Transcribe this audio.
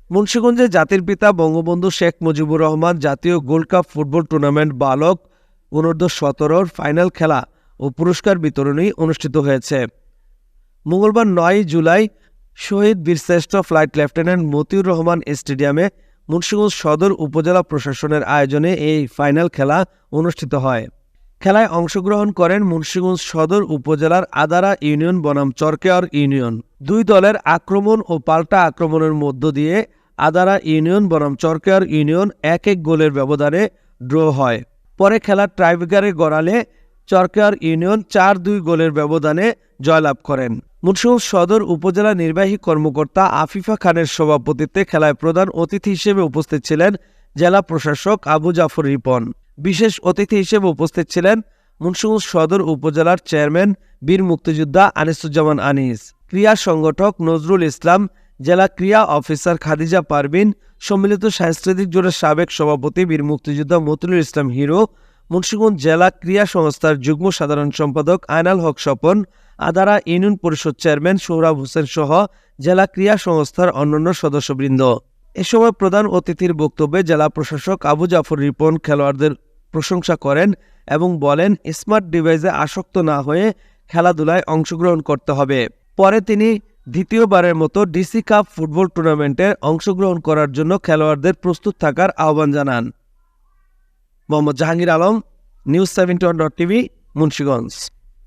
মুন্সিগঞ্জে জাতির পিতা বঙ্গবন্ধু শেখ মুজিবুর রহমান জাতীয় গোল্ড কাপ ফুটবল টুর্নামেন্ট বালক অনূর্ধ্ব-17 ফাইনাল খেলা ও পুরস্কার বিতরণী অনুষ্ঠিত হয়েছে। মঙ্গলবার 9 জুলাই শহীদ বীরশ্রেষ্ঠ ফ্লাইট লেফটেন্যান্ট মতিউর রহমান স্টেডিয়ামে মুন্সিগঞ্জ সদর উপজেলা প্রশাসনের আয়োজনে এই ফাইনাল খেলা অনুষ্ঠিত হয়। খেলায় অংশগ্রহণ করেন মুন্সিগঞ্জ সদর উপজেলার আদারা ইউনিয়ন বনাম চরকেয়ার ইউনিয়ন। দুই দলের আক্রমণ ও পাল্টা আক্রমণের মধ্য দিয়ে আদারা ইউনিয়ন বনাম চরকেয়ার ইউনিয়ন 1-1 গোলের ব্যবধানে ড্র হয়। পরে খেলার টাইব্রেকারে গড়ালে চরকেয়ার ইউনিয়ন 4-2 গোলের ব্যবধানে জয়লাভ করেন। মুন্সিগঞ্জ সদর উপজেলা নির্বাহী কর্মকর্তা আফিফা খানের সভাপতিত্বে খেলায় প্রধান অতিথি হিসেবে উপস্থিত ছিলেন জেলা প্রশাসক আবু জাফর রিপন। বিশেষ অতিথি হিসেবে উপস্থিত ছিলেন মুন্সিগঞ্জ সদর উপজেলার চেয়ারম্যান বীর মুক্তিযোদ্ধা আনিসুজ্জামান আনিস, ক্রীড়া সংগঠক নজরুল ইসলাম, জেলা ক্রীড়া অফিসার খাদিজা পারভিন, সম্মিলিত সাংস্কৃতিক জোটের সাবেক সভাপতি বীর মুক্তিযোদ্ধা মতিউল ইসলাম হিরো, মুন্সিগঞ্জ জেলা ক্রীড়া সংস্থার যুগ্ম সাধারণ সম্পাদক আয়নাল হক স্বপন, আদারা ইউনিয়ন পরিষদ চেয়ারম্যান সোহরাব হোসেন সহ জেলা ক্রীড়া সংস্থার অন্যান্য সদস্যবৃন্দ। এ সময় প্রধান অতিথির বক্তব্যে জেলা প্রশাসক আবু জাফর রিপন খেলোয়াড়দের প্রশংসা করেন এবং বলেন, স্মার্ট ডিভাইসে আসক্ত না হয়ে খেলাধুলায় অংশগ্রহণ করতে হবে। পরে তিনি দ্বিতীয়বারের মতো ডিসি কাপ ফুটবল টুর্নামেন্টে অংশগ্রহণ করার জন্য খেলোয়াড়দের প্রস্তুত থাকার আহ্বান জানান। Mohammad Jahangir Alam, news 71.tv, Munshiganj.